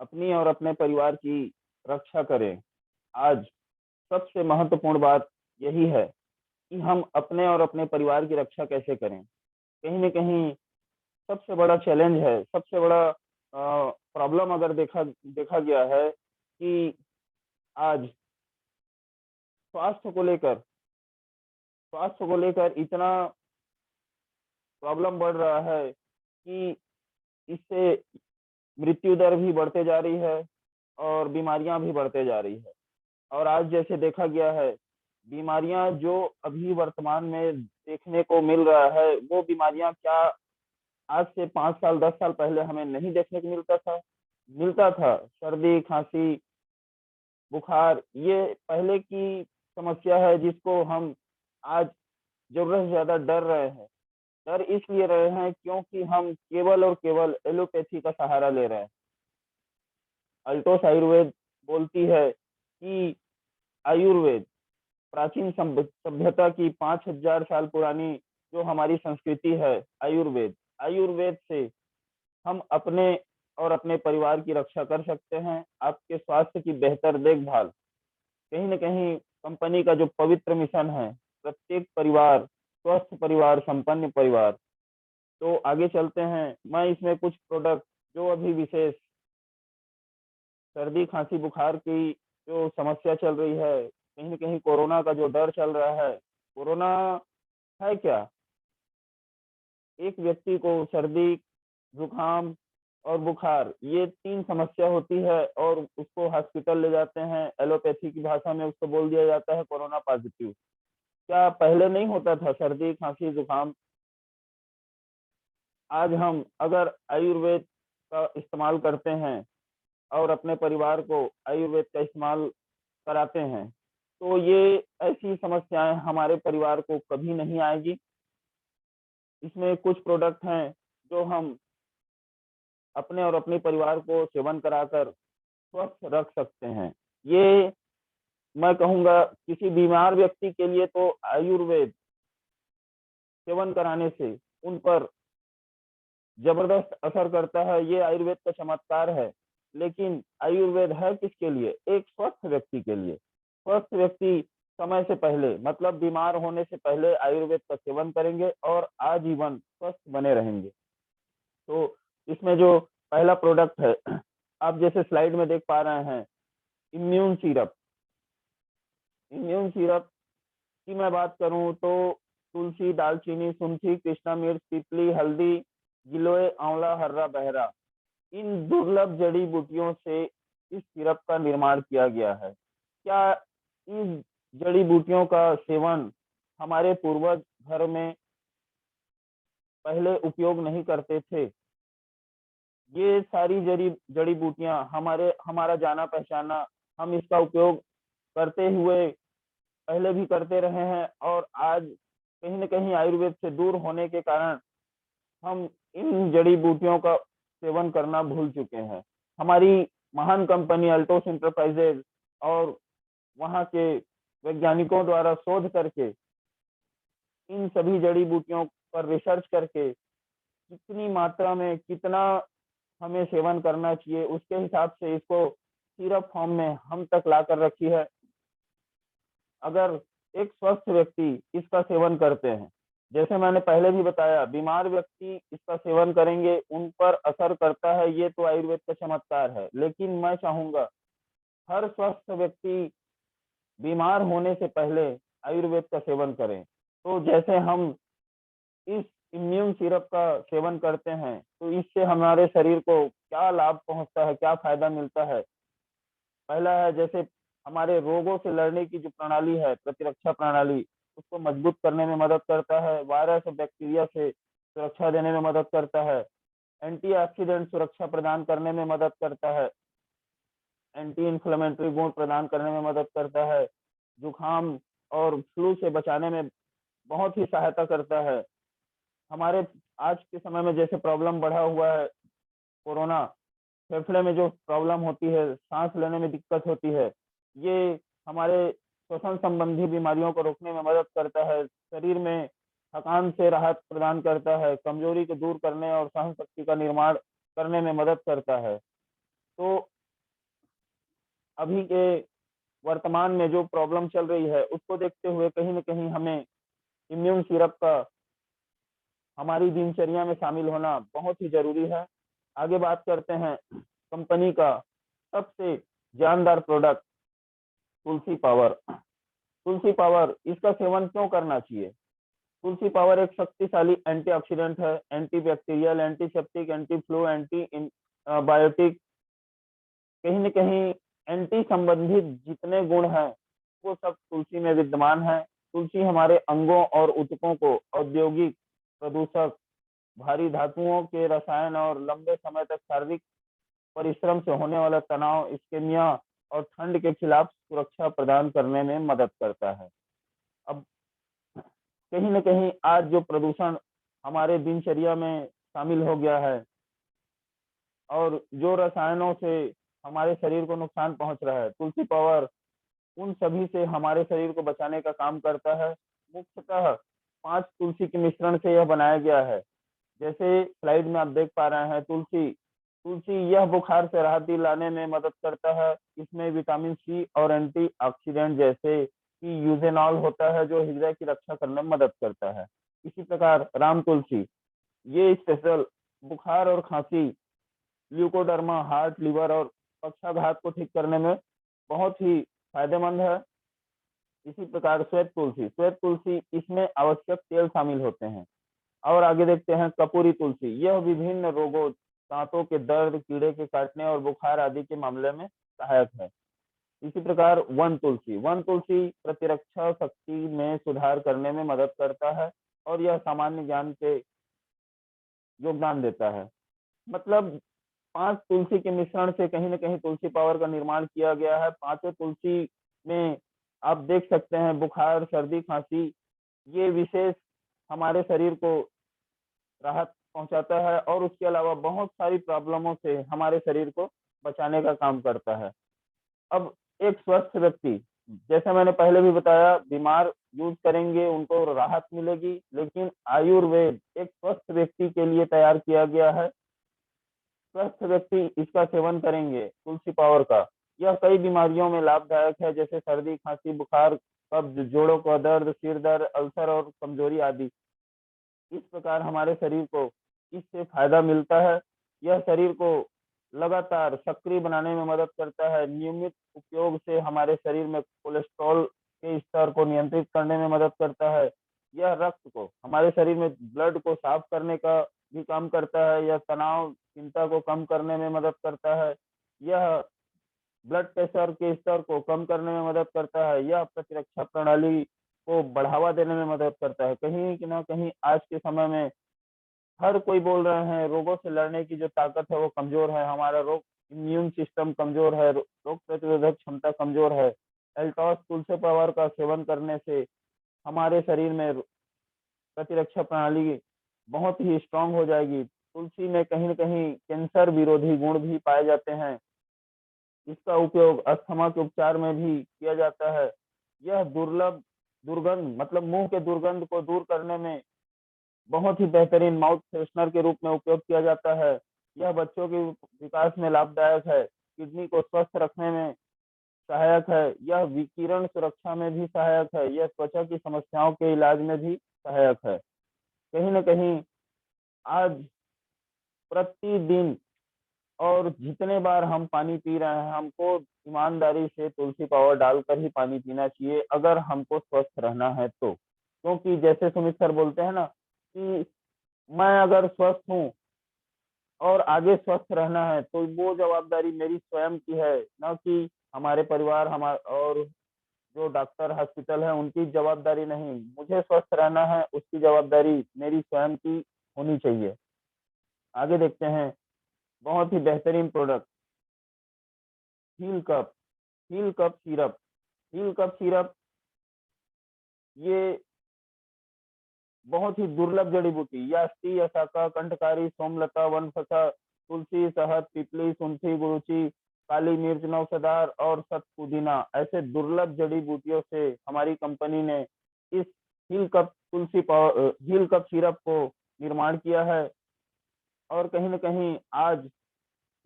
अपनी और अपने परिवार की रक्षा करें। आज सबसे महत्वपूर्ण बात यही है कि हम अपने और अपने परिवार की रक्षा कैसे करें। कहीं न कहीं सबसे बड़ा चैलेंज है, सबसे बड़ा प्रॉब्लम अगर देखा देखा गया है कि आज स्वास्थ्य को लेकर स्वास्थ्य को लेकर इतना प्रॉब्लम बढ़ रहा है कि इससे मृत्यु दर भी बढ़ते जा रही है और बीमारियां भी बढ़ते जा रही है। और आज जैसे देखा गया है, बीमारियां जो अभी वर्तमान में देखने को मिल रहा है, वो बीमारियां क्या आज से 5 साल 10 साल पहले हमें नहीं देखने को मिलता था। सर्दी खांसी बुखार ये पहले की समस्या है जिसको हम आज जरूरत से ज्यादा डर रहे हैं। डर इसलिए रहे हैं क्योंकि हम केवल और केवल एलोपैथी का सहारा ले रहे हैं। अल्टोस आयुर्वेद बोलती है कि आयुर्वेद प्राचीन सभ्यता की 5,000 साल पुरानी जो हमारी संस्कृति है, आयुर्वेद आयुर्वेद से हम अपने और अपने परिवार की रक्षा कर सकते हैं। आपके स्वास्थ्य की बेहतर देखभाल कहीं न कहीं कंपनी का जो पवित्र मिशन है, प्रत्येक परिवार स्वस्थ परिवार संपन्न परिवार। तो आगे चलते हैं, मैं इसमें कुछ प्रोडक्ट जो अभी विशेष सर्दी खांसी बुखार की जो समस्या चल रही है, कहीं न कहीं कोरोना का जो डर चल रहा है, कोरोना है क्या? एक व्यक्ति को सर्दी, जुकाम और बुखार ये 3 समस्या होती है और उसको हॉस्पिटल ले जाते हैं। एलोपैथी की भाषा में उसको बोल दिया जाता है कोरोना पॉजिटिव। क्या पहले नहीं होता था सर्दी, खांसी, जुकाम? आज हम अगर आयुर्वेद का इस्तेमाल करते हैं और अपने परिवार को आयुर्वेद का इस्तेमाल कराते हैं, तो ये ऐसी समस्याएं हमारे परिवार को कभी नहीं आएगी। इसमें कुछ प्रोडक्ट हैं जो हम अपने और अपने परिवार को सेवन कराकर स्वस्थ रख सकते हैं। ये मैं कहूँगा किसी बीमार व्यक्ति के लिए तो आयुर्वेद सेवन कराने से उन पर जबरदस्त असर करता है, ये आयुर्वेद का चमत्कार है। लेकिन आयुर्वेद है किसके लिए? एक स्वस्थ व्यक्ति के लिए। स्वस्थ व्यक्ति समय से पहले मतलब बीमार होने से पहले आयुर्वेद का सेवन करेंगे और आजीवन स्वस्थ बने रहेंगे। तो इसमें जो पहला प्रोडक्ट है, आप जैसे स्लाइड में देख पा रहे हैं, इम्यून सिरप। इम्यून सिरप की मैं बात करूं तो तुलसी, दालचीनी, सूंठी, कृष्णा मिर्च, पीपली, हल्दी, गिलोय, आंवला, हर्रा, बहरा, इन दुर्लभ जड़ी बूटियों से इस सिरप का निर्माण किया गया है। क्या इन जड़ी बूटियों का सेवन हमारे पूर्वज घर में पहले उपयोग नहीं करते थे? ये सारी जड़ी जड़ी बूटियां हमारा जाना पहचाना, हम इसका उपयोग करते हुए पहले भी करते रहे हैं और आज कहीं न कहीं आयुर्वेद से दूर होने के कारण हम इन जड़ी बूटियों का सेवन करना भूल चुके हैं। हमारी महान कंपनी अल्टोस एंटरप्राइजेज और वहाँ के वैज्ञानिकों द्वारा शोध करके इन सभी जड़ी बूटियों पर रिसर्च करके कितनी मात्रा में कितना हमें सेवन करना चाहिए, उसके हिसाब से इसको सिरप फॉर्म में हम तक ला कर रखी है। अगर एक स्वस्थ व्यक्ति इसका सेवन करते हैं, जैसे मैंने पहले भी बताया, बीमार व्यक्ति इसका सेवन करेंगे उन पर असर करता है, ये तो आयुर्वेद का चमत्कार है। लेकिन मैं चाहूंगा हर स्वस्थ व्यक्ति बीमार होने से पहले आयुर्वेद का सेवन करें। तो जैसे हम इस इम्यून सिरप का सेवन करते हैं तो इससे हमारे शरीर को क्या लाभ पहुंचता है, क्या फायदा मिलता है? पहला है, जैसे हमारे रोगों से लड़ने की जो प्रणाली है, प्रतिरक्षा प्रणाली, उसको मजबूत करने में मदद करता है। वायरस और बैक्टीरिया से सुरक्षा देने में मदद करता है। एंटीऑक्सीडेंट सुरक्षा प्रदान करने में मदद करता है। एंटी इन्फ्लेमेटरी गुण प्रदान करने में मदद करता है। जुकाम और फ्लू से बचाने में बहुत ही सहायता करता है। हमारे आज के समय में जैसे प्रॉब्लम बढ़ा हुआ है कोरोना, फेफड़े में जो प्रॉब्लम होती है, सांस लेने में दिक्कत होती है, ये हमारे श्वसन संबंधी बीमारियों को रोकने में मदद करता है। शरीर में थकान से राहत प्रदान करता है, कमजोरी को दूर करने और सहन शक्ति का निर्माण करने में मदद करता है। तो अभी के वर्तमान में जो प्रॉब्लम चल रही है उसको देखते हुए कहीं न कहीं हमें इम्यून सिरप का हमारी दिनचर्या में शामिल होना बहुत ही जरूरी है। आगे बात करते हैं कंपनी का सबसे जानदार product Tulsi power. Tulsi power इसका सेवन क्यों करना चाहिए? तुलसी पावर एक शक्तिशाली एंटीऑक्सीडेंट है, antibacterial, antiseptic, anti flu, antibiotic, कहीं न कहीं एंटी संबंधित जितने गुण हैं वो सब तुलसी में विद्यमान है। तुलसी हमारे अंगों और ऊतकों को औद्योगिक प्रदूषक, भारी धातुओं के रसायन और लंबे समय तक शारीरिक परिश्रम से होने वाला तनाव, इस्केमिया और ठंड के खिलाफ सुरक्षा प्रदान करने में मदद करता है। अब कहीं न कहीं आज जो प्रदूषण हमारे दिनचर्या में शामिल हो गया है और जो रसायनों से हमारे शरीर को नुकसान पहुंच रहा है, तुलसी पावर उन सभी से हमारे शरीर को बचाने का काम करता है। मुख्यतः 5 तुलसी के मिश्रण से यह बनाया गया है। जैसे स्लाइड में आप देख पा रहे हैं, तुलसी तुलसी यह बुखार से राहत दिलाने में मदद करता है। इसमें विटामिन सी और एंटीऑक्सीडेंट जैसे कि यूजेनॉल होता है जो हृदय की रक्षा करने में मदद करता है। इसी प्रकार राम तुलसी ये स्पेशल बुखार और खांसी, ल्यूकोडर्मा, हार्ट, लिवर और पक्षाघात को ठीक करने में बहुत ही फायदेमंद है। इसी प्रकार श्वेत तुलसी इसमें आवश्यक तेल शामिल होते हैं। और आगे देखते हैं कपूरी तुलसी, यह विभिन्न रोगों, दांतों के दर्द, कीड़े के काटने और बुखार आदि के मामले में सहायक है। इसी प्रकार वन तुलसी प्रतिरक्षा शक्ति में सुधार करने में मदद करता है और यह सामान्य ज्ञान के योगदान देता है। मतलब 5 तुलसी के मिश्रण से कहीं न कहीं तुलसी पावर का निर्माण किया गया है। पांचों तुलसी में आप देख सकते हैं बुखार, सर्दी, खांसी ये विशेष हमारे शरीर को राहत पहुंचाता है और उसके अलावा बहुत सारी प्रॉब्लमों से हमारे शरीर को बचाने का काम करता है। अब एक स्वस्थ व्यक्ति, जैसे मैंने पहले भी बताया, बीमार यूज करेंगे उनको राहत मिलेगी, लेकिन आयुर्वेद एक स्वस्थ व्यक्ति के लिए तैयार किया गया है। स्वस्थ व्यक्ति इसका सेवन करेंगे तुलसी पावर का, यह कई बीमारियों में लाभदायक है, जैसे सर्दी, खांसी, बुखार, कब्ज, जोड़ों का दर्द, सिर दर्द, अल्सर और कमजोरी आदि। इस प्रकार हमारे शरीर को इससे फायदा मिलता है। यह शरीर को लगातार सक्रिय बनाने में मदद करता है। नियमित उपयोग से हमारे शरीर में कोलेस्ट्रॉल के स्तर को नियंत्रित करने में मदद करता है। यह रक्त को, हमारे शरीर में ब्लड को साफ करने का भी काम करता है। यह तनाव, चिंता को कम करने में मदद करता है। यह ब्लड प्रेशर के स्तर को कम करने में मदद करता है। यह प्रतिरक्षा प्रणाली को बढ़ावा देने में मदद करता है। कहीं ना कहीं आज के समय में हर कोई बोल रहे हैं रोगों से लड़ने की जो ताकत है वो कमजोर है, हमारा रोग इम्यून सिस्टम कमजोर है, रोग प्रतिरोधक क्षमता कमजोर है। एल्टॉस तुलसी पावर का सेवन करने से हमारे शरीर में प्रतिरक्षा प्रणाली बहुत ही स्ट्रांग हो जाएगी। तुलसी में कहीं न कहीं कैंसर विरोधी गुण भी पाए जाते हैं। इसका उपयोग अस्थमा के उपचार में भी किया जाता है। यह दुर्गंध मतलब मुंह के दुर्गंध को दूर करने में बहुत ही बेहतरीन माउथ फ्रेशनर के रूप में उपयोग किया जाता है। यह बच्चों के विकास में लाभदायक है, किडनी को स्वस्थ रखने में सहायक है, यह विकिरण सुरक्षा में भी सहायक है, यह त्वचा की समस्याओं के इलाज में भी सहायक है। कहीं न कहीं आज प्रतिदिन और जितने बार हम पानी पी रहे हैं, हमको ईमानदारी से तुलसी पावर डालकर ही पानी पीना चाहिए, अगर हमको स्वस्थ रहना है तो। क्योंकि जैसे सुमित सर बोलते हैं ना कि मैं अगर स्वस्थ हूँ और आगे स्वस्थ रहना है तो वो जवाबदारी मेरी स्वयं की है, ना कि हमारे परिवार हमारे और जो डॉक्टर हॉस्पिटल है उनकी जवाबदारी नहीं। मुझे स्वस्थ रहना है, उसकी जवाबदारी मेरी स्वयं की होनी चाहिए। आगे देखते हैं बहुत ही बेहतरीन product heal cup. Heal cup syrup, heal cup syrup ये बहुत ही दुर्लभ जड़ी बूटी, यास्ती, असाका, कंठकारी, सोमलता, वनफसा, तुलसी, शहद, पिपली, सुंठी, गुरुची, काली मिर्च, नौसदार और सत पुदीना, ऐसे दुर्लभ जड़ी बूटियों से हमारी कंपनी ने इस हील कप सिरप को निर्माण किया है। और कहीं न कहीं आज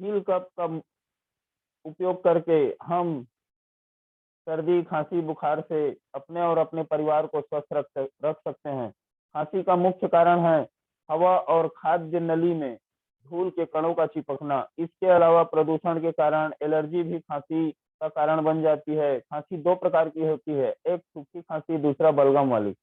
हील कप का उपयोग करके हम सर्दी, खांसी, बुखार से अपने और अपने परिवार को स्वस्थ रख सकते हैं। खांसी का मुख्य कारण है हवा और खाद्य नली में धूल के कणों का चिपकना। इसके अलावा प्रदूषण के कारण एलर्जी भी खांसी का कारण बन जाती है। खांसी दो प्रकार की होती है, एक सूखी खांसी, दूसरा बलगम वाली।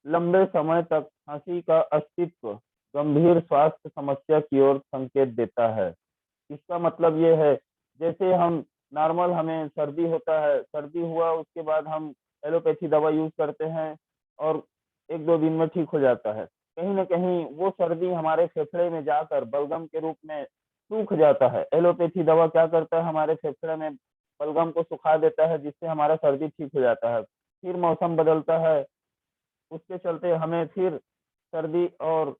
लंबे समय तक खांसी का अस्तित्व गंभीर स्वास्थ्य समस्या की ओर संकेत देता है। इसका मतलब ये है, जैसे हम नॉर्मल, हमें सर्दी होता है, सर्दी हुआ उसके बाद हम एलोपैथी दवा यूज करते हैं और एक दो दिन में ठीक हो जाता है। कहीं ना कहीं वो सर्दी हमारे फेफड़े में जाकर बलगम के रूप में सूख जाता है। एलोपैथी दवा क्या करता है, हमारे फेफड़े में बलगम को सुखा देता है, जिससे हमारा सर्दी ठीक हो जाता है। फिर मौसम बदलता है, उसके चलते हमें फिर सर्दी और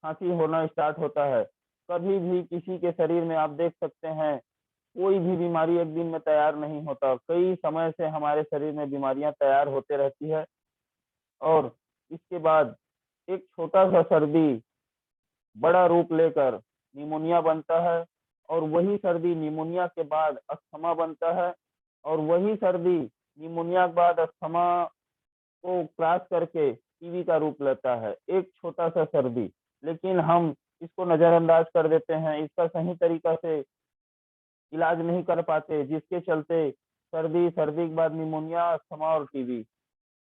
खांसी होना स्टार्ट होता है। कभी भी किसी के शरीर में आप देख सकते हैं, कोई भी बीमारी एक दिन में तैयार नहीं होता, कई समय से हमारे शरीर में बीमारियां तैयार होते रहती है। और इसके बाद एक छोटा सा सर्दी बड़ा रूप लेकर निमोनिया बनता है, और वही सर्दी निमोनिया के बाद अस्थमा बनता है, और वही सर्दी निमोनिया के बाद अस्थमा को क्रॉस करके टीबी का रूप लेता है। एक छोटा सा सर्दी, लेकिन हम इसको नजरअंदाज कर देते हैं, इसका सही तरीका से इलाज नहीं कर पाते, जिसके चलते सर्दी, सर्दी के बाद निमोनिया, अस्थमा और टीबी।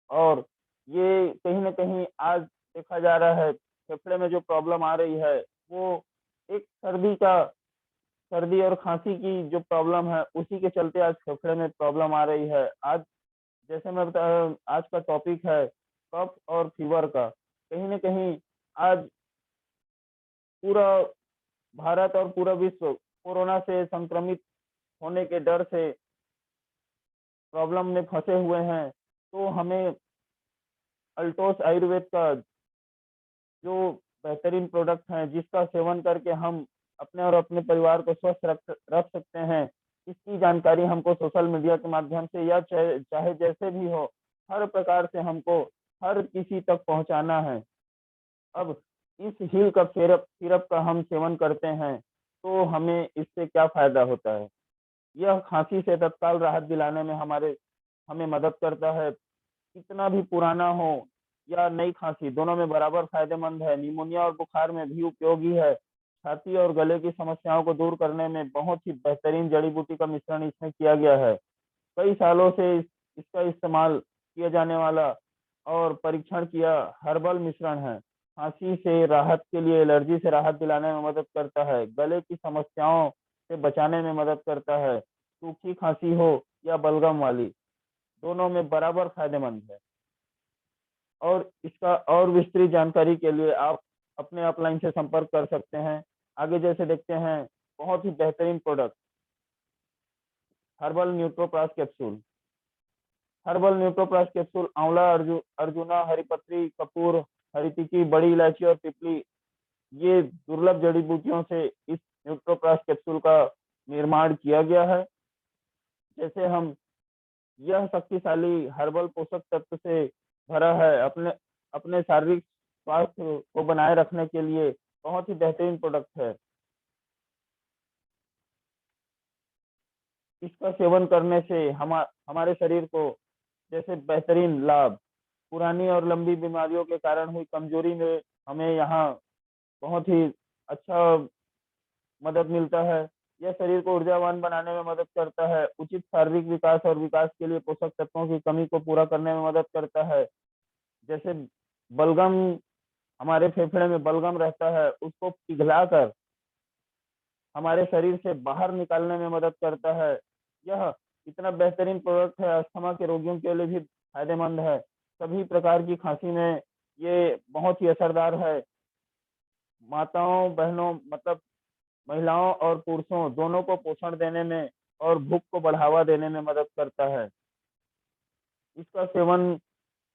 और ये कहीं ना कहीं आज देखा जा रहा है, फेफड़े में जो प्रॉब्लम आ रही है वो एक सर्दी और खांसी की जो प्रॉब्लम है, उसी के चलते आज फेफड़े में प्रॉब्लम आ रही है। आज जैसे मैं बता, आज का टॉपिक है कफ और फीवर का। कहीं ना कहीं आज पूरा भारत और पूरा विश्व कोरोना से संक्रमित होने के डर से प्रॉब्लम में फंसे हुए हैं। तो हमें अल्टोस आयुर्वेद का जो बेहतरीन प्रोडक्ट है, जिसका सेवन करके हम अपने और अपने परिवार को स्वस्थ रख सकते हैं, इसकी जानकारी हमको सोशल मीडिया के माध्यम से या चाहे जैसे भी हो, हर प्रकार से हमको हर किसी तक पहुंचाना है। अब इस हील का सिरप सिरप का हम सेवन करते हैं तो हमें इससे क्या फायदा होता है। यह खांसी से तत्काल राहत दिलाने में हमें मदद करता है। कितना भी पुराना हो या नई खांसी, दोनों में बराबर फायदेमंद है। निमोनिया और बुखार में भी उपयोगी है। छाती और गले की समस्याओं को दूर करने में बहुत ही बेहतरीन जड़ी बूटी का मिश्रण इसमें किया गया है। कई सालों से इसका इस्तेमाल किया जाने वाला और परीक्षण किया हर्बल मिश्रण है। खांसी से राहत के लिए, एलर्जी से राहत दिलाने में मदद करता है, गले की समस्याओं से बचाने में मदद करता है। सूखी खांसी हो या बलगम वाली, दोनों में बराबर फायदेमंद है। और इसका और विस्तृत जानकारी के लिए आप अपने अपलाइन से संपर्क कर सकते हैं। आगे जैसे देखते हैं, बहुत ही बेहतरीन प्रोडक्ट हर्बल न्यूट्रोप्लास कैप्सूल। हर्बल न्यूट्रोप्लास कैप्सूल आंवला, अर्जुना, हरीपत्री, कपूर, हरीतिकी, बड़ी इलायची और पिपली, ये दुर्लभ जड़ी बूटियों से इस न्यूट्रोप्लास कैप्सूल का निर्माण किया गया है। जैसे हम यह शक्तिशाली हर्बल पोषक तत्व से भरा है। अपने अपने शारीरिक स्वास्थ्य को बनाए रखने के लिए बहुत ही बेहतरीन प्रोडक्ट है। इसका सेवन करने से हमारे शरीर को जैसे बेहतरीन लाभ, पुरानी और लंबी बीमारियों के कारण हुई कमजोरी में हमें यहाँ बहुत ही अच्छा मदद मिलता है। यह शरीर को ऊर्जावान बनाने में मदद करता है। उचित शारीरिक विकास और विकास के लिए पोषक तत्वों की कमी को पूरा करने में मदद करता है। जैसे बलगम, हमारे फेफड़े में बलगम रहता है, उसको पिघलाकर हमारे शरीर से बाहर निकालने में मदद करता है। यह इतना बेहतरीन प्रोडक्ट है, अस्थमा के रोगियों के लिए भी फायदेमंद है। सभी प्रकार की खांसी में ये बहुत ही असरदार है। माताओं, बहनों, मतलब महिलाओं और पुरुषों दोनों को पोषण देने में और भूख को बढ़ावा देने में मदद करता है। इसका सेवन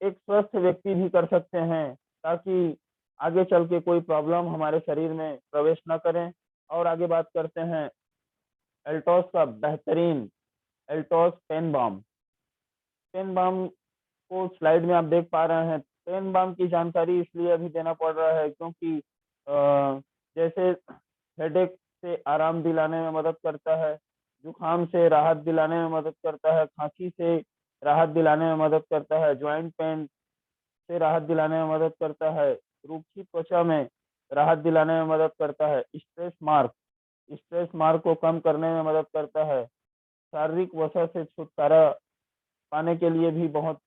एक स्वस्थ व्यक्ति भी कर सकते हैं, ताकि आगे चल के कोई प्रॉब्लम हमारे शरीर में प्रवेश न करें। और आगे बात करते हैं एल्टोस का बेहतरीन एल्टोस पेन बाम। पेन बाम को स्लाइड में आप देख पा रहे हैं। पेन बाम की जानकारी इसलिए अभी देना पड़ रहा है क्योंकि जैसे हेडेक से आराम दिलाने में मदद करता है, जुकाम से राहत दिलाने में मदद करता है, खांसी से राहत दिलाने में मदद करता है, ज्वाइंट पेन से राहत दिलाने में मदद करता है, रूखी त्वचा में राहत दिलाने में मदद करता है, स्ट्रेस मार्क को कम करने में मदद करता है, शारीरिक वसा से छुटकारा पाने के लिए भी बहुत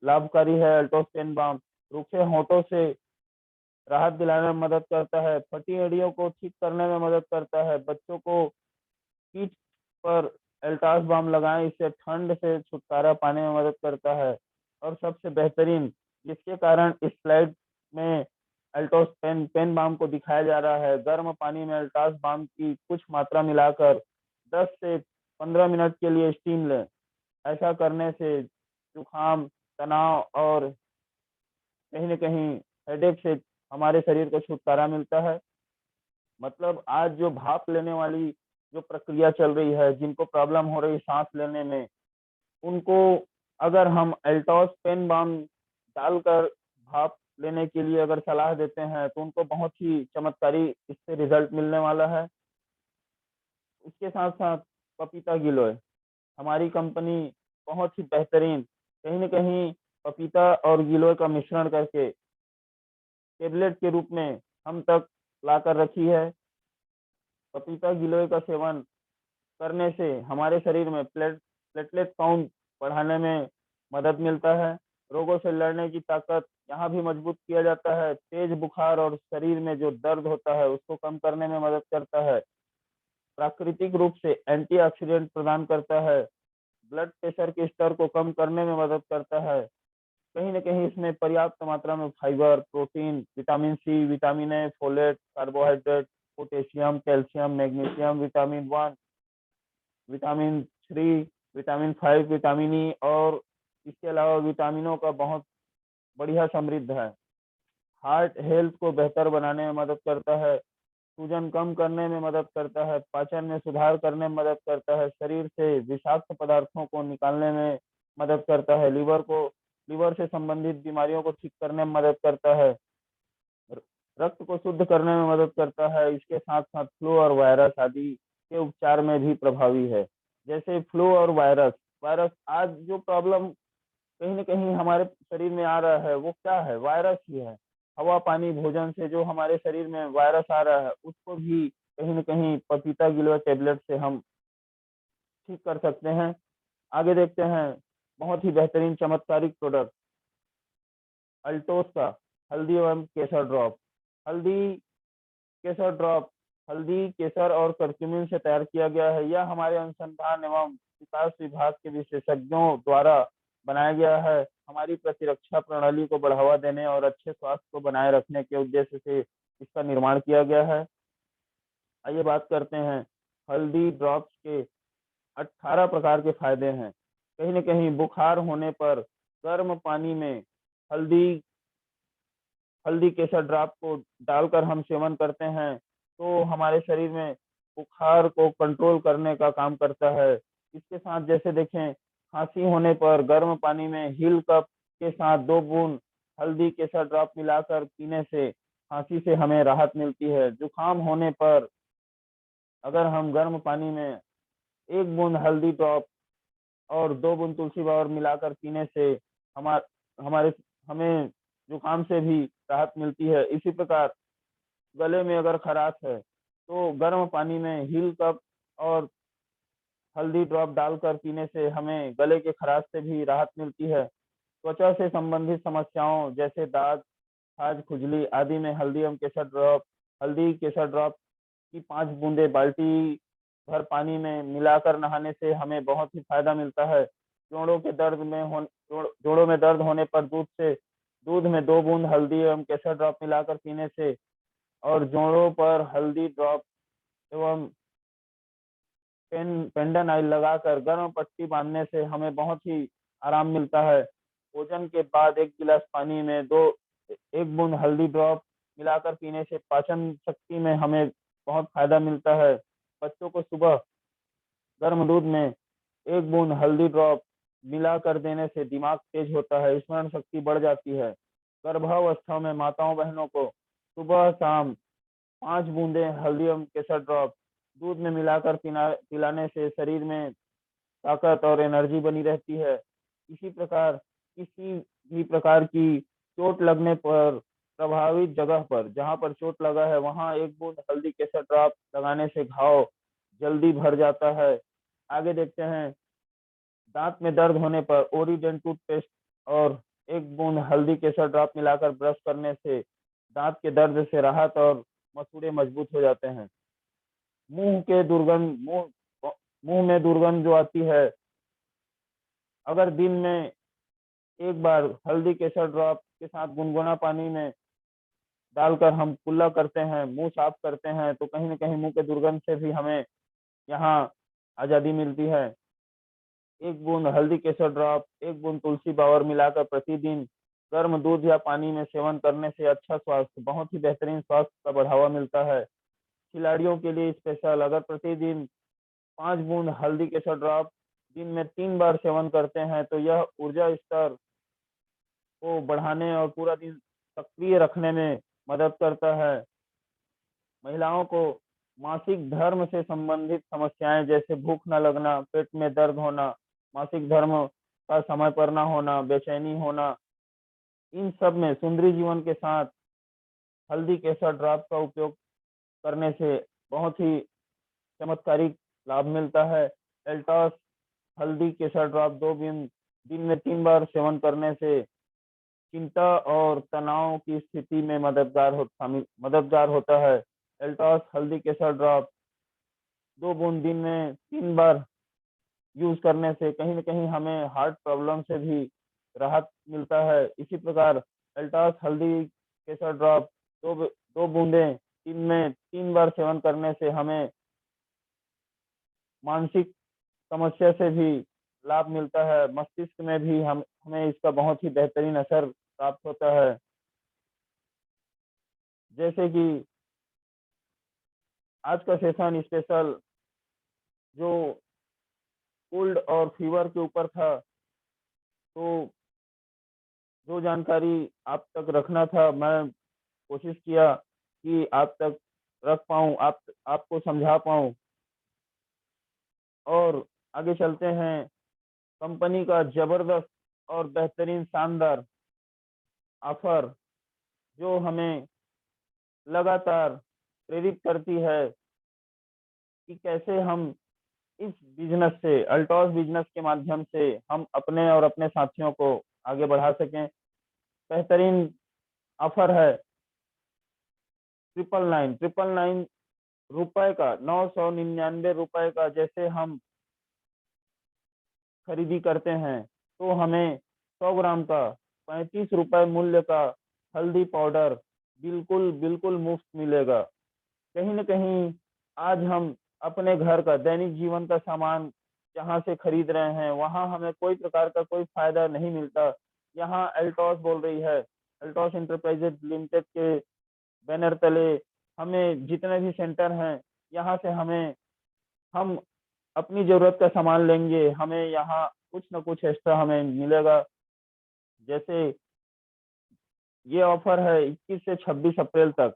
लाभकारी है अल्टोस 10 बाम। रूखे होंठों से राहत दिलाने में मदद करता है, फटी एड़ियों को ठीक करने में मदद करता है, बच्चों को पीठ पर एल्टास बाम लगाएं, इससे ठंड से छुटकारा पाने में मदद करता है। और सबसे बेहतरीन, जिसके कारण इस स्लाइड में अल्टोस पेन बाम को दिखाया जा रहा है, गर्म पानी में अल्टास बाम की कुछ मात्रा मिलाकर 10 से 15 मिनट के लिए स्टीम लें। ऐसा करने से जुकाम, तनाव और कहीं न कहीं हेडेक से हमारे शरीर को छुटकारा मिलता है। मतलब आज जो भाप लेने वाली जो प्रक्रिया चल रही है, जिनको प्रॉब्लम हो रही है सांस लेने में, उनको अगर हम अल्टोस पेन बाम डालकर भाप लेने के लिए अगर सलाह देते हैं, तो उनको बहुत ही चमत्कारी इससे रिजल्ट मिलने वाला है। उसके साथ साथ पपीता गिलोय, हमारी कंपनी बहुत ही बेहतरीन, कहीं न कहीं पपीता और गिलोय का मिश्रण करके टेबलेट के रूप में हम तक लाकर रखी है। पपीता गिलोय का सेवन करने से हमारे शरीर में प्लेटलेट काउंट बढ़ाने में मदद मिलता है। रोगों से लड़ने की ताकत यहाँ भी मजबूत किया जाता है। तेज बुखार और शरीर में जो दर्द होता है उसको कम करने में मदद करता है। प्राकृतिक रूप से एंटीऑक्सीडेंट प्रदान करता है। ब्लड प्रेशर के स्तर को कम करने में मदद करता है। कहीं न कहीं इसमें पर्याप्त मात्रा में fibre, protein, vitamin C, vitamin A, folate, carbohydrate, potassium, calcium, magnesium, vitamin 1, vitamin 3, vitamin 5, vitamin E और इसके अलावा विटामिनों का बहुत बढ़िया समृद्ध है। हार्ट हेल्थ को बेहतर बनाने में मदद करता है, सूजन कम करने में मदद करता है, पाचन में सुधार करने में मदद करता है, शरीर से विषाक्त पदार्थों को निकालने में मदद करता है, लिवर से संबंधित बीमारियों को ठीक करने में मदद करता है, रक्त को शुद्ध करने में मदद करता है। इसके साथ साथ फ्लू और वायरस आदि के उपचार में भी प्रभावी है। जैसे फ्लू और वायरस वायरस आज जो प्रॉब्लम कहीं न कहीं हमारे शरीर में आ रहा है, वो क्या है? वायरस ही है। हवा, पानी, भोजन से जो हमारे शरीर में वायरस आ रहा है, उसको भी कहीं न कहीं पपीता गिलोय टेबलेट से हम ठीक कर सकते हैं। आगे देखते हैं, बहुत ही बेहतरीन चमत्कारिक प्रोडक्ट अल्टोस का हल्दी एवं केसर ड्रॉप। हल्दी केसर ड्रॉप हल्दी, केसर और करक्यूमिन से तैयार किया गया है। यह हमारे अनुसंधान एवं विकास विभाग के विशेषज्ञों द्वारा बनाया गया है। हमारी प्रतिरक्षा प्रणाली को बढ़ावा देने और अच्छे स्वास्थ्य को बनाए रखने के उद्देश्य से इसका निर्माण किया गया है। आइए बात करते हैं, हल्दी ड्रॉप्स के 18 प्रकार के फायदे हैं। कहीं न कहीं बुखार होने पर गर्म पानी में हल्दी हल्दी केसर ड्रॉप को डालकर हम सेवन करते हैं, तो हमारे शरीर में बुखार को कंट्रोल करने का काम करता है। इसके साथ जैसे देखें, खांसी होने पर गर्म पानी में हील कप के साथ 2 बूंद हल्दी केसर ड्रॉप मिलाकर पीने से खांसी से हमें राहत मिलती है। जुकाम होने पर अगर हम गर्म पानी में 1 बूंद हल्दी ड्रॉप और 2 बूंद तुलसी पाउडर मिलाकर पीने से हमा हमारे हमें जुकाम से भी राहत मिलती है। इसी प्रकार गले में अगर खराश है, तो गर्म पानी में हील कप और हल्दी ड्रॉप डालकर पीने से हमें गले के खराश से भी राहत मिलती है। त्वचा से संबंधित समस्याओं जैसे दाग, खाज, खुजली आदि में हल्दी केसर ड्रॉप की 5 बूंदे बाल्टी भर पानी में मिलाकर नहाने से हमें बहुत ही फायदा मिलता है। जोड़ों में दर्द होने पर दूध में 2 बूंद हल्दी एवं केसर ड्रॉप मिलाकर पीने से और जोड़ों पर हल्दी ड्रॉप एवं पेंडन ऑयल लगाकर गर्म पट्टी बांधने से हमें बहुत ही आराम मिलता है। भोजन के बाद 1 गिलास पानी में 1 बूंद हल्दी ड्रॉप मिलाकर पीने से पाचन शक्ति में हमें बहुत फायदा मिलता है। बच्चों को सुबह गर्म दूध में 1 बूंद हल्दी ड्रॉप मिलाकर देने से दिमाग तेज होता है, स्मरण शक्ति बढ़ जाती है। गर्भावस्था में माताओं बहनों को सुबह शाम 5 बूंदे हल्दी एवं केसर ड्रॉप दूध में मिलाकर पिलाने से शरीर में ताकत और एनर्जी बनी रहती है। इसी प्रकार किसी भी प्रकार की चोट लगने पर प्रभावित जगह पर, जहां पर चोट लगा है, वहां 1 बूंद हल्दी केसर ड्रॉप लगाने से घाव जल्दी भर जाता है। आगे देखते हैं, दांत में दर्द होने पर ओरिडेंट टूथपेस्ट और 1 बूंद हल्दी केसर ड्रॉप मिलाकर ब्रश करने से दांत के दर्द से राहत और मसूड़े मजबूत हो जाते हैं। मुंह में दुर्गंध जो आती है, अगर दिन में एक बार हल्दी केसर ड्रॉप के साथ गुनगुना पानी में डालकर हम कुल्ला करते हैं, मुंह साफ करते हैं, तो कहीं ना कहीं मुंह के दुर्गंध से भी हमें यहाँ आजादी मिलती है। 1 बूंद हल्दी केसर ड्रॉप 1 बूंद तुलसी बावर मिलाकर प्रतिदिन गर्म दूध या पानी में सेवन करने से अच्छा स्वास्थ्य, बहुत ही बेहतरीन स्वास्थ्य का बढ़ावा मिलता है। खिलाड़ियों के लिए स्पेशल, अगर प्रतिदिन 5 बूंद हल्दी केसर ड्रॉप दिन में 3 बार सेवन करते हैं तो यह ऊर्जा स्तर को बढ़ाने और पूरा दिन सक्रिय रखने में मदद करता है। महिलाओं को मासिक धर्म से संबंधित समस्याएं जैसे भूख न लगना, पेट में दर्द होना, मासिक धर्म का समय पर न होना, बेचैनी होना, इन सब में सुंदरी जीवन के साथ हल्दी केसर ड्रॉप का उपयोग करने से बहुत ही चमत्कारिक लाभ मिलता है। एल्टॉस हल्दी केसर ड्रॉप 2 दिन में 3 बार सेवन करने से चिंता और तनाव की स्थिति में मददगार होता है। एल्टॉस हल्दी केसर ड्रॉप 2 बूंद दिन में 3 बार यूज करने से कहीं ना कहीं हमें हार्ट प्रॉब्लम से भी राहत मिलता है। इसी प्रकार एल्टॉस हल्दी केसर ड्रॉप दो बूंदे दिन में 3 बार सेवन करने से हमें मानसिक समस्या से भी लाभ मिलता है। मस्तिष्क में भी हमें इसका बहुत ही बेहतरीन असर प्राप्त होता है। जैसे कि आज का सेशन स्पेशल जो कोल्ड और फीवर के ऊपर था, तो जो जानकारी आप तक रखना था, मैं कोशिश किया कि आप तक रख पाऊं, आपको समझा पाऊं। और आगे चलते हैं, कंपनी का जबरदस्त और बेहतरीन शानदार ऑफर जो हमें लगातार प्रेरित करती है कि कैसे हम इस बिजनेस से, अल्टॉस बिजनेस के माध्यम से हम अपने और अपने साथियों को आगे बढ़ा सकें। बेहतरीन ऑफर है 999 रुपए का, 999 का जैसे हम खरीदी करते हैं तो हमें 100 ग्राम का 35 रुपए मूल्य का हल्दी पाउडर बिल्कुल बिल्कुल मुफ्त मिलेगा। कहीं ना कहीं आज हम अपने घर का दैनिक जीवन का सामान जहाँ से खरीद रहे हैं, वहाँ हमें कोई प्रकार का कोई फायदा नहीं मिलता। यहाँ एल्टॉस बोल रही है, एल्टॉस इंटरप्राइजेज लिमिटेड के बैनर तले हमें जितने भी सेंटर हैं, यहाँ से हम अपनी जरूरत का सामान लेंगे, हमें यहाँ कुछ ना कुछ एक्स्ट्रा हमें मिलेगा। जैसे ये ऑफर है 21 से 26 अप्रैल तक।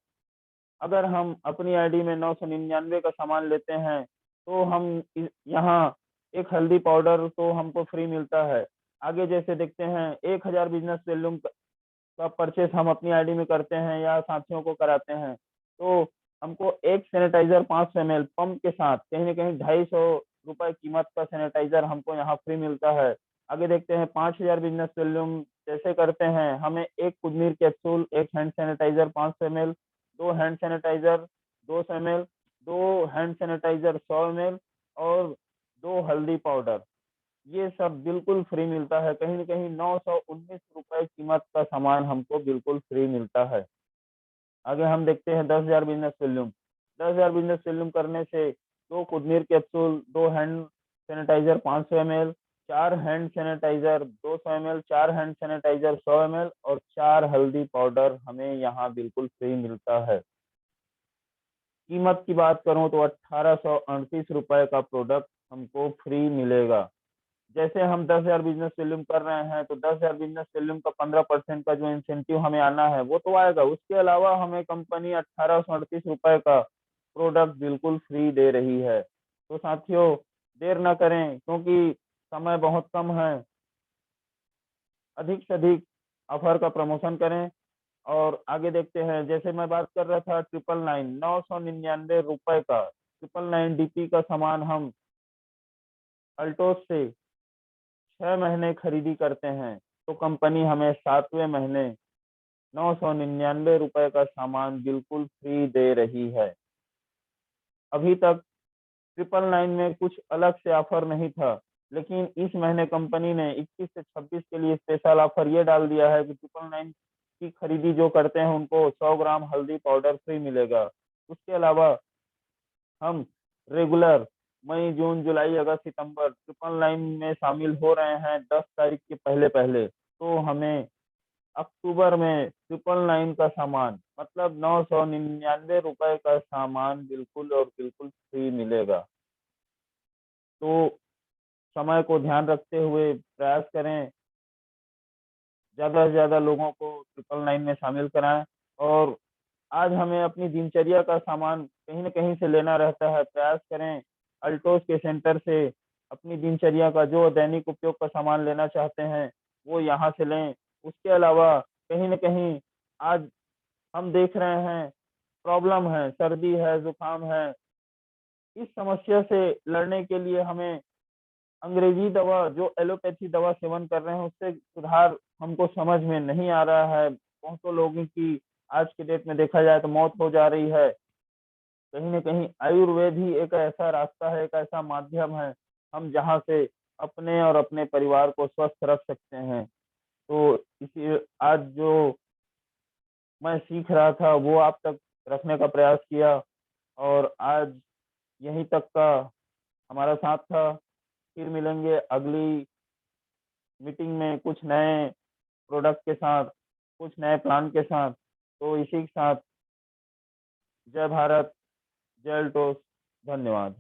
अगर हम अपनी आईडी में 999 का सामान लेते हैं तो हम यहाँ एक हल्दी पाउडर तो हमको फ्री मिलता है। आगे जैसे देखते हैं, 1000 बिजनेस वैल्यूम का परचेस हम अपनी आईडी में करते हैं या साथियों को कराते हैं तो हमको एक सैनिटाइजर 500 ml पंप के साथ कहीं ना कहीं 250 रुपए कीमत का सैनिटाइजर हमको यहाँ फ्री मिलता है। आगे देखते हैं, 5000 बिजनेस वॉल्यूम जैसे करते हैं, हमें एक कुदनीर कैप्सूल, एक hand sanitiser 500 ml, 2 hand sanitiser 200 ml, 2 hand sanitiser 100 ml और 2 हल्दी पाउडर, ये सब बिल्कुल फ्री मिलता है। कहीं ना कहीं 919 रुपए कीमत का सामान हमको बिल्कुल फ्री मिलता है। आगे हम देखते हैं 10,000 बिजनेस वॉल्यूम। 10,000 बिजनेस वॉल्यूम करने से 2 कुदनीर capsule, 2 hand sanitiser 500 ml, 4 hand sanitiser 200 ml, 4 hand sanitiser 100 ml और 4 हल्दी पाउडर हमें यहाँ बिल्कुल फ्री मिलता है। कीमत की बात करूं तो 1838 रुपए का प्रोडक्ट हमको फ्री मिलेगा। जैसे हम 10,000 बिजनेस वॉल्यूम कर रहे हैं तो 10,000 बिजनेस वॉल्यूम का 15% का जो इंसेंटिव हमें आना है वो तो आएगा। उसके अलावा हमें कंपनी 1838 रुपए का प्रोडक्ट बिल्कुल फ्री दे रही है। तो साथियों, देर ना करें क्योंकि समय बहुत कम है। अधिक से अधिक ऑफर का प्रमोशन करें और आगे देखते हैं। जैसे मैं बात कर रहा था 999 999 रुपए का 999 DP का सामान हम अल्टोस से 6 महीने खरीदी करते हैं तो कंपनी हमें 7वें महीने 999 रुपए का सामान बिल्कुल फ्री दे रही है। अभी तक 999 में कुछ अलग से ऑफर नहीं था, लेकिन इस महीने कंपनी ने 21 से 26 के लिए स्पेशल ऑफर ये डाल दिया है कि 999 की खरीदी जो करते हैं उनको 100 ग्राम हल्दी पाउडर फ्री मिलेगा। उसके अलावा हम रेगुलर मई जून जुलाई अगस्त सितंबर 999 में शामिल हो रहे हैं 10 तारीख के पहले पहले, तो हमें अक्टूबर में 999 का सामान मतलब 999 रुपए का सामान बिल्कुल और बिल्कुल फ्री मिलेगा। तो समय को ध्यान रखते हुए प्रयास करें, ज्यादा से ज्यादा लोगों को 999 में शामिल कराएं। और आज हमें अपनी दिनचर्या का सामान कहीं न कहीं से लेना रहता है। प्रयास करें अल्टोस के सेंटर से अपनी दिनचर्या का जो दैनिक उपयोग का सामान लेना चाहते हैं वो यहाँ से लें। उसके अलावा कहीं न कहीं आज हम देख रहे हैं प्रॉब्लम है, सर्दी है, जुकाम है। इस समस्या से लड़ने के लिए हमें अंग्रेजी दवा जो एलोपैथी दवा सेवन कर रहे हैं उससे सुधार हमको समझ में नहीं आ रहा है। बहुतों लोगों की आज के डेट में देखा जाए तो मौत हो जा रही है। कहीं न कहीं आयुर्वेद ही एक ऐसा रास्ता है, एक ऐसा माध्यम है, हम जहाँ से अपने और अपने परिवार को स्वस्थ रख सकते हैं। तो इसी आज जो मैं सीख रहा था वो आप तक रखने का प्रयास किया और आज यहीं तक का हमारा साथ था। फिर मिलेंगे अगली मीटिंग में कुछ नए प्रोडक्ट के साथ, कुछ नए प्लान के साथ। तो इसी के साथ जय भारत, जय अल्टोस, धन्यवाद।